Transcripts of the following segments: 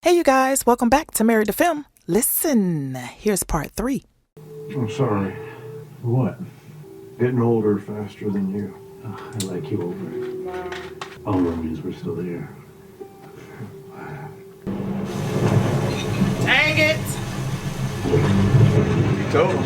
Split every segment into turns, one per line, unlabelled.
Hey you guys, welcome back to Married to Film. Listen, here's part 3.
I'm sorry.
What?
Getting older faster than you.
I like you over it. All means we're still there.
Dang it!
You told him.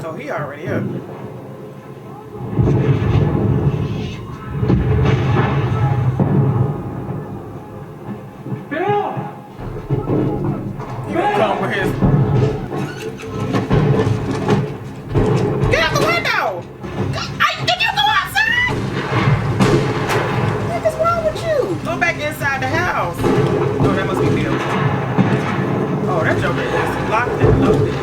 So he already up.
Bill!
He gonna come with his... Get out the window! Did you go outside? What is wrong with you? Go back inside the house. Oh, that must be Bill. Oh, that joker is locked and loaded.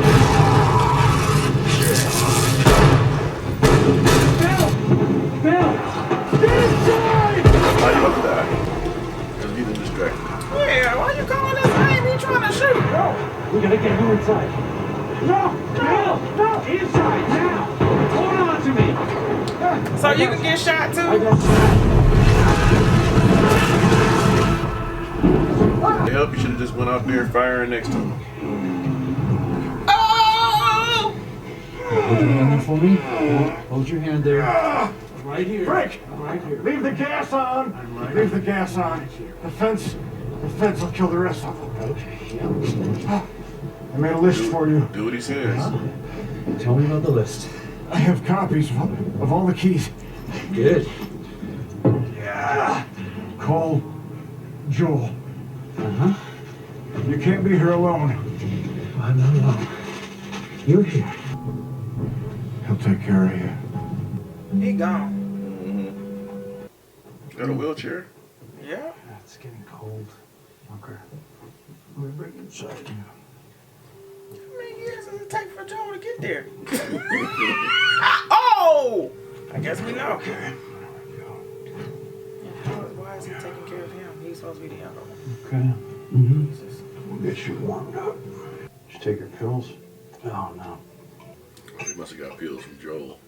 How you up that? Because you've been distracted.
Yeah, why you calling us? I ain't even trying to shoot.
No! We gotta get you inside. No! Bill! No! Inside now! Hold on to me!
So you can get shot too?
I got
To help, you should have just went out there firing next to him.
Oh!
Hold your hand there for me. Hold your hand there. Right here.
Frank!
Right here.
Leave the gas on!
I'm right
Leave the
here.
gas on. The fence will kill the rest of them.
Okay, yeah.
I made a list for you.
Do what he says.
Tell me about the list.
I have copies of all the keys.
Good.
Yeah. Call Joel.
Uh-huh.
You can't be here alone.
I'm not alone. You're here.
He'll take care of you.
He gone.
Got a wheelchair?
Yeah.
It's getting cold. Bunker. We're bring inside.
How many years does it take for Joe to get there? Oh! I guess we know.
Okay.
Why is he taking care of him? He's supposed to be the younger one.
Okay. Mm-hmm.
Jesus.
We'll get you warmed up. Did you take your pills?
Oh, no.
He must have got pills from Joel.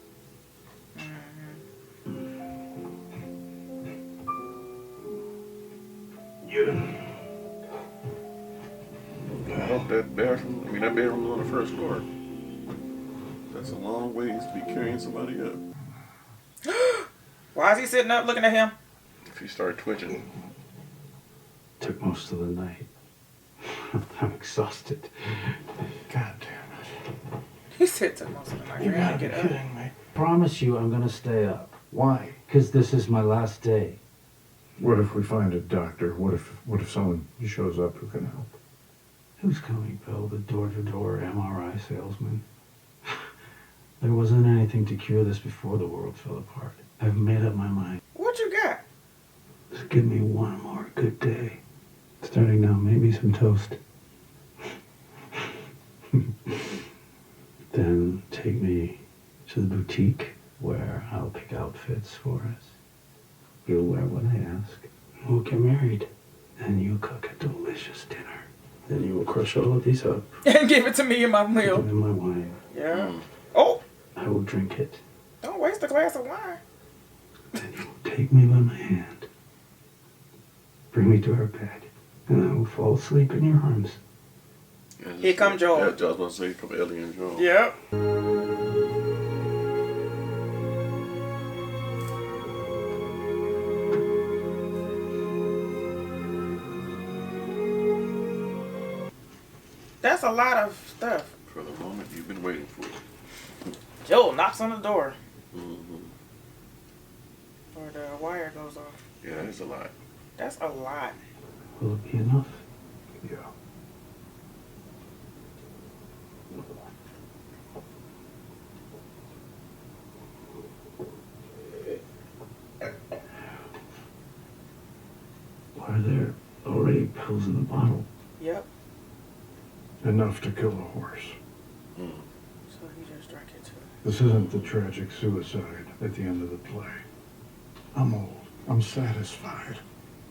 Well, that bedroom on the first floor. That's a long ways to be carrying somebody up.
Why is he sitting up looking at him?
If you start twitching.
Took most of the night. I'm exhausted.
God damn it.
He said to most of the night.
You
You're
gotta
gonna
be
get up.
kidding me.
Promise you I'm gonna stay up.
Why?
Because this is my last day.
What if we find a doctor? What if someone shows up who can help?
Who's coming, Bill? The door-to-door MRI salesman? There wasn't anything to cure this before the world fell apart. I've made up my mind.
What you got?
Just give me one more good day. Starting now, maybe some toast. Then take me to the boutique where I'll pick outfits for us. You'll wear what I ask. We'll get married. And you cook a delicious dinner. Then you will crush all of these up.
And give it to me in my meal.
Give me my wine.
Yeah. Oh!
I will drink it.
Don't waste a glass of wine.
Then you will take me by my hand. Bring me to our bed. And I will fall asleep in your arms.
Yeah,
Here come Joel.
Yeah, I was going to say from Ellie and Joel.
Yep. That's a lot of stuff.
For the moment you've been waiting for.
Joel knocks on the door.
Mm-hmm.
Or the wire goes off.
Yeah, that's a lot.
That's a lot.
Will it be enough?
Yeah.
Are there already pills in the bottle?
Yep.
Enough to kill a horse.
Mm.
So he just drank it too.
This isn't the tragic suicide at the end of the play. I'm old. I'm satisfied.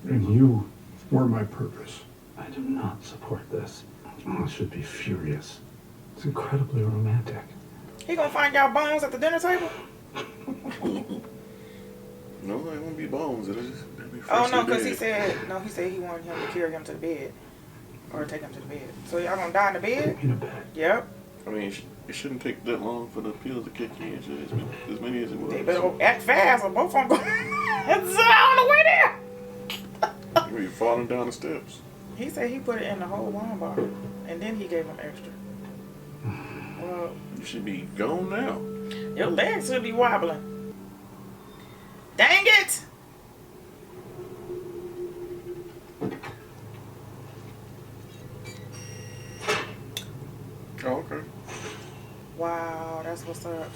And you were my purpose.
I do not support this. I should be furious. It's incredibly romantic.
He gonna find y'all bones at the dinner table?
No, it won't be bones. It'll be
Oh no,
freshly
because he
dead.
said he wanted him to carry him to the bed. Or take him to the bed. So y'all gonna die in the bed?
In a bed.
Yep.
I mean, it shouldn't take that long for the pills to kick in. So as many as it was.
They better act fast or both of them go it's on the way there.
You're gonna be falling down the steps.
He said he put it in the whole wine bottle. And then he gave him extra. Well,
You should be gone now.
your legs should be wobbling. Dang it!
Oh, okay.
Wow, that's what's up.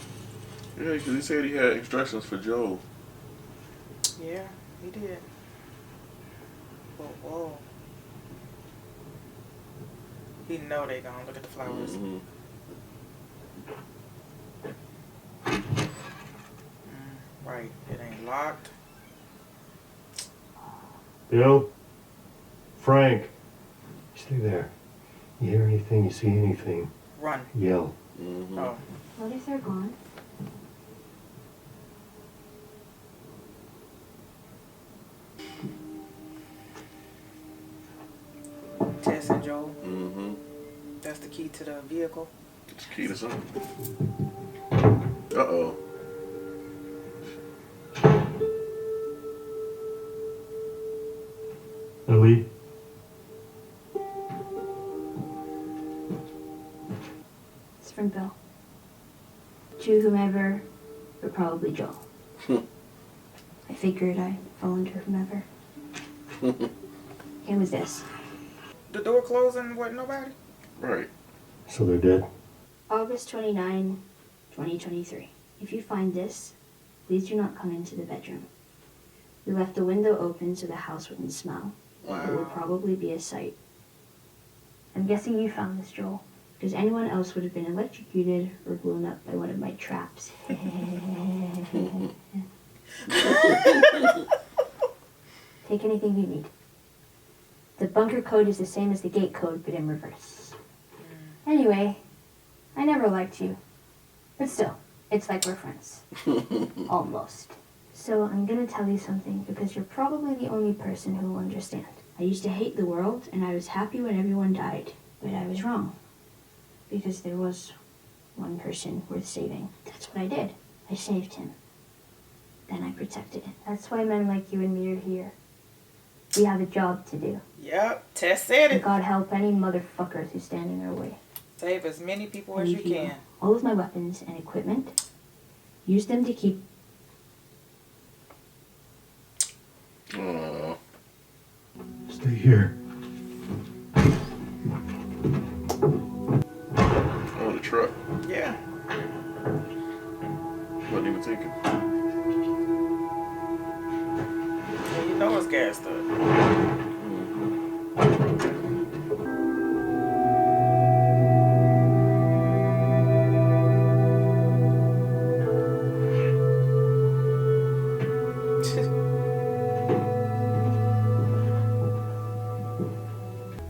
Yeah, because he said he had instructions for Joe.
Yeah, he did. Whoa. He know they gone. Look at the flowers.
Mm-hmm.
Right, it ain't locked.
Bill? Frank? Stay there. You hear anything, you see anything,
Run.
yell.
Mm-hmm.
Oh.
What if they're gone?
Tess and Joel.
Mm-hmm.
That's the key to the vehicle.
It's key to something. Uh-oh.
Ellie?
It's from Bill. To whomever, but probably Joel. I figured I'd fall under whomever. It was this.
The door closing, wasn't nobody?
Right.
So they're dead?
August 29, 2023. If you find this, please do not come into the bedroom. We left the window open so the house wouldn't smell. It would probably be a sight. I'm guessing you found this, Joel, because anyone else would have been electrocuted or blown up by one of my traps. Take anything you need. The bunker code is the same as the gate code, but in reverse. Anyway, I never liked you. But still, it's like we're friends. Almost. So I'm gonna tell you something because you're probably the only person who will understand. I used to hate the world and I was happy when everyone died. But I was wrong. Because there was one person worth saving. That's what I did. I saved him. Then I protected him. That's why men like you and me are here. We have a job to do.
Yep, Tess said
And
it.
God help any motherfuckers who stand in our way.
Save as many people as
I
you
need
can.
all of my weapons and equipment. Use them to keep...
Aww.
Stay here.
Oh, the truck.
Yeah.
Wasn't even thinking.
Well, you know it's gassed up.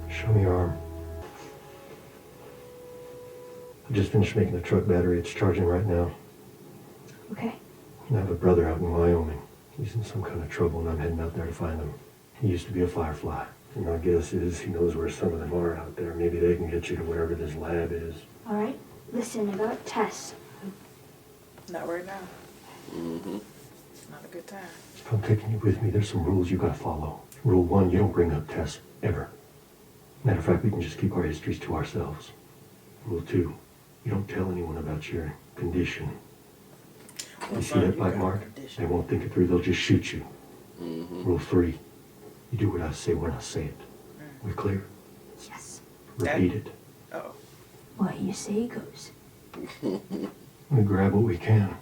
Show me your arm. I just finished making the truck battery. It's charging right now.
Okay.
I have a brother out in Wyoming. He's in some kind of trouble and I'm heading out there to find him. He used to be a firefly. And my guess is he knows where some of them are out there. Maybe they can get you to wherever this lab is.
All right. Listen, about Tess.
Not right now.
Mm-hmm.
It's not a good time.
If I'm taking you with me, there's some rules you gotta follow. Rule 1, you don't bring up Tess, ever. Matter of fact, we can just keep our histories to ourselves. Rule 2, you don't tell anyone about your condition. You see that bite mark? They won't think it through, they'll just shoot you.
Mm-hmm.
Rule 3, you do what I say when I say it. We clear?
Yes.
Repeat it.
Uh-oh.
What you say goes.
We grab what we can.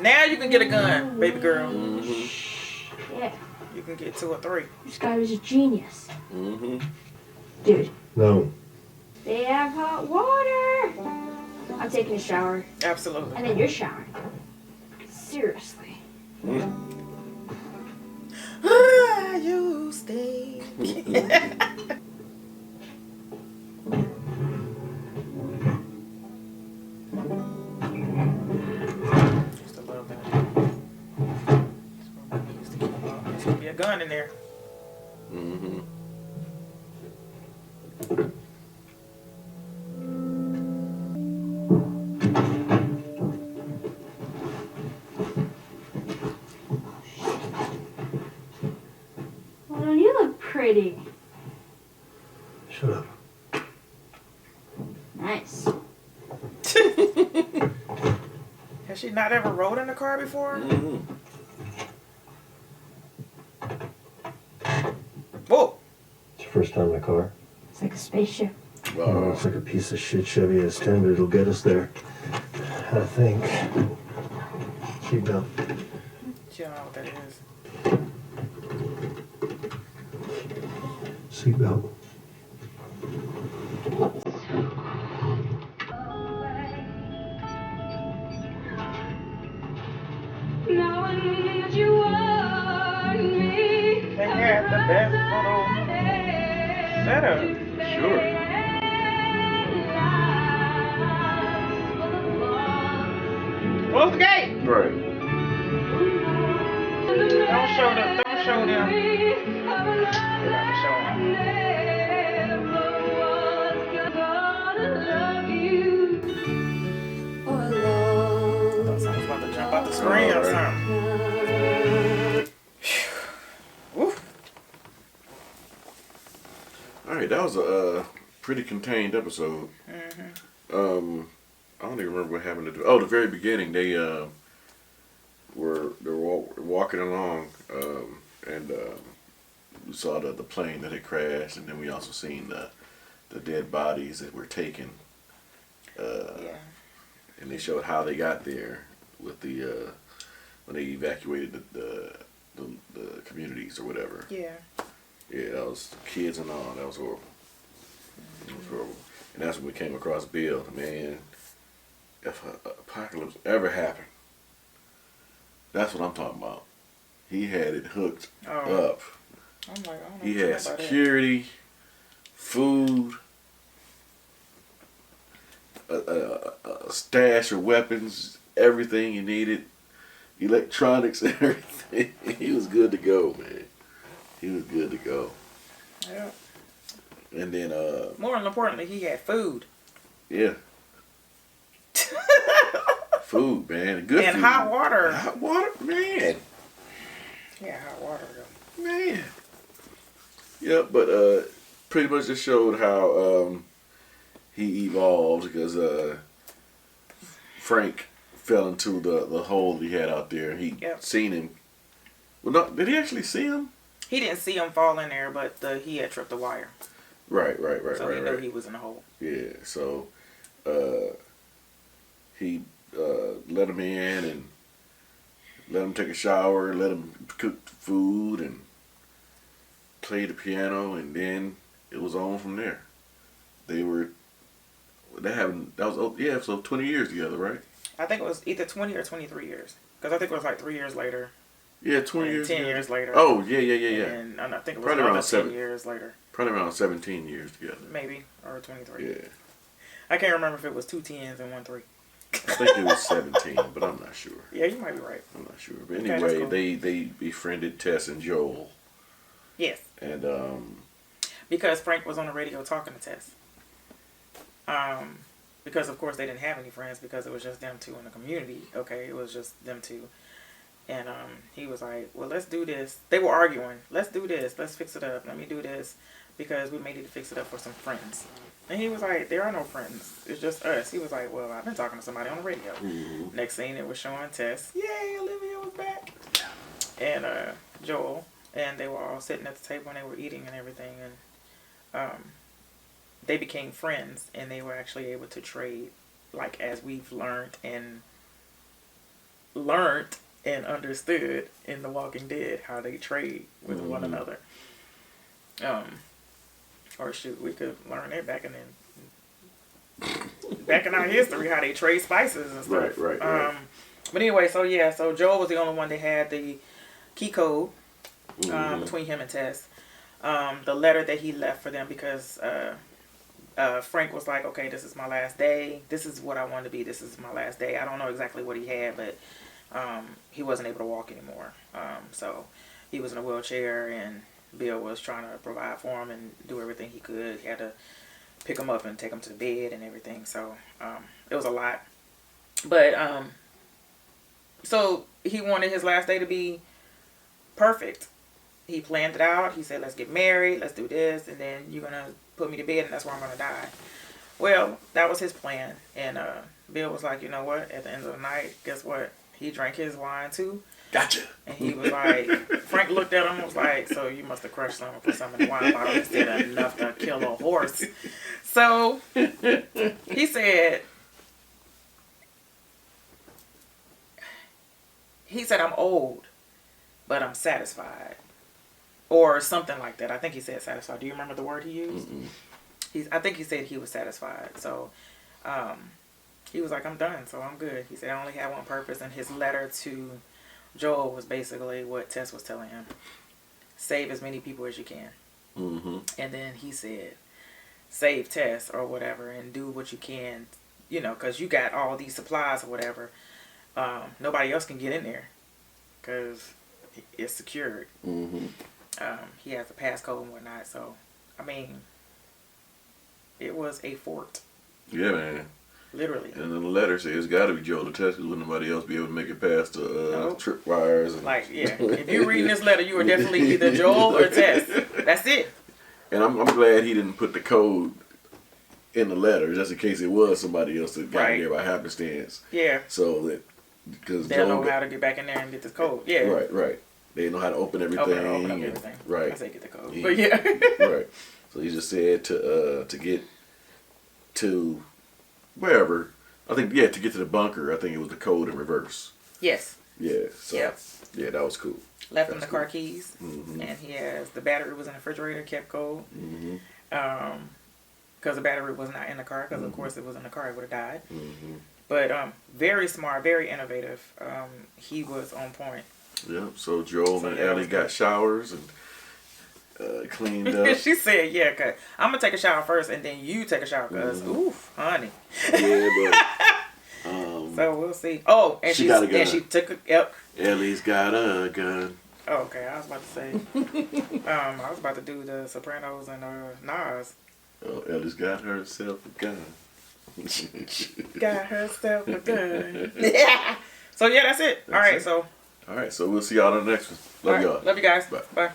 Now you can get a gun, baby girl.
Mm-hmm.
Yeah.
You can get 2 or 3.
This guy was a genius.
Mm-hmm.
Dude.
No.
They have hot water. I'm taking a shower.
Absolutely.
And then you're showering. Seriously.
You stay. gun in there.
Mm-hmm.
Well, don't you look pretty?
Shut up.
Nice.
Has she not ever rode in a car before?
Mm-hmm.
Whoa.
It's your first time in a car?
It's like a spaceship.
Oh, it's like a piece of shit Chevy S10, but it'll get us there. I think. Seatbelt.
You don't know what that is.
Seatbelt.
They had the best little setup.
Sure.
Close the gate.
Right.
Don't show them. Don't show them. They're about to show them. Thought someone was about to jump out the screen or something. Woof.
All right, that was a pretty contained episode.
Mm-hmm.
I don't even remember what happened to. Oh, the very beginning, they were walking along, and we saw the plane that had crashed, and then we also seen the dead bodies that were taken.
Yeah.
And they showed how they got there with the when they evacuated the communities or whatever.
Yeah.
Yeah, that was kids and all. That was horrible. It was horrible. And that's when we came across Bill. Man, if an apocalypse ever happened, that's what I'm talking about. He had it hooked up.
I'm like, I don't know
He
what you know
had
about
security, food, a stash of weapons, everything you needed, electronics, everything. He was good to go, man. He was good to go.
that. Yeah.
And then,
More importantly, he had food.
yeah. Food, man. Good
And
food.
hot water.
Hot water, man.
Yeah, hot water.
Man. Yeah, but pretty much just showed how he evolved because Frank fell into the hole he had out there. He seen him. Well, no, did he actually see him?
He didn't see him fall in there, but he had tripped the wire.
Right.
So he knew he was in the hole.
Yeah, so he let him in and let him take a shower, let him cook food and play the piano, and then it was on from there. So 20 years together, right?
I think it was either 20 or 23 years. Because I think it was like 3 years later.
Yeah, 20
and
years
10
together.
years later.
Oh, yeah.
And I think it was
Probably
another
around
10 years later.
Probably around 17 years together.
Maybe. Or 23.
Yeah.
I can't remember if it was 2 10s and 1 3.
I think it was 17, but I'm not sure.
Yeah, you might be right.
I'm not sure. But
Okay,
anyway,
that's cool.
they befriended Tess and Joel.
Yes.
And
Because Frank was on the radio talking to Tess. Because of course they didn't have any friends because it was just them two in the community. Okay, it was just them two. And he was like, well, let's do this. They were arguing. Let's do this. Let's fix it up. Let me do this because we may need to fix it up for some friends. And he was like, there are no friends. It's just us. He was like, well, I've been talking to somebody on the radio.
mm-hmm.
Next thing it was showing Tess. Yay, Olivia was back. And Joel. And they were all sitting at the table and they were eating and everything. And they became friends. And they were actually able to trade, like as we've learned and understood in The Walking Dead, how they trade with one another. Or shoot, we could learn that back in our history, how they trade spices and stuff.
Right.
But anyway, so Joel was the only one that had the key code between him and Tess. The letter that he left for them because Frank was like, okay, this is my last day. This is what I want to be. This is my last day. I don't know exactly what he had, but he wasn't able to walk anymore. So he was in a wheelchair, and Bill was trying to provide for him and do everything he could. He had to pick him up and take him to the bed and everything. So it was a lot. But so he wanted his last day to be perfect. He planned it out. He said, let's get married, let's do this, and then you're going to put me to bed, and that's where I'm going to die. Well, that was his plan. And Bill was like, you know what? At the end of the night, guess what? He drank his wine too.
Gotcha.
And he was like, Frank looked at him and was like, so you must have crushed some and put some in the wine bottle instead of enough to kill a horse. So he said, I'm old, but I'm satisfied. Or something like that. I think he said satisfied. Do you remember the word he used? I think he said he was satisfied. So he was like, I'm done, so I'm good. He said, I only had one purpose. And his letter to Joel was basically what Tess was telling him. Save as many people as you can.
Mm-hmm.
And then he said, save Tess or whatever and do what you can, you know, because you got all these supplies or whatever. Nobody else can get in there because it's secured.
Mm-hmm.
He has a passcode and whatnot. So, I mean, it was a fort.
Yeah, man.
Literally.
And then the letter says it's got to be Joel to Tess because nobody else be able to make it past the
Nope.
trip wires. And
Like, yeah. If you're reading this letter, you are definitely either Joel or Tess. That's it.
And I'm glad he didn't put the code in the letter just in case it was somebody else that got
Right.
there by happenstance.
Yeah.
So that because
They'll know how to get back in there and get this code. Yeah.
Right. They know how to open everything.
Open up
and-
everything.
Right.
I say get the code.
Yeah.
But yeah.
Right. So he just said to get to wherever. I think to get to the bunker. I think it was the code in reverse.
Yes.
Yeah. So
Yep.
yeah, that was cool.
Left him the
That's
car
cool.
keys,
Mm-hmm.
and he has the battery was in the refrigerator, kept cold.
Mm-hmm.
Because the battery was not in the car. Because of course it was in the car, it would have died.
Mm-hmm.
But very smart, very innovative. He was on point.
Yeah. So Joel
So
and
yeah, that
Ellie
was
got
good.
showers and cleaned up.
She said, "Yeah, cause I'm gonna take a shower first, and then you take a shower, cause oof, honey."
Yeah, but
So we'll see. Oh, and
She got a gun.
and she took a yep.
Ellie's got a gun.
Oh, okay, I was about to say. I was about to do the Sopranos and Nas.
Oh, Ellie's got herself a gun.
Got herself a gun. Yeah. So yeah, that's it. All right,
it.
so
All right, so we'll see y'all on the next one. Love
all right,
y'all.
love you guys.
Bye.
Bye.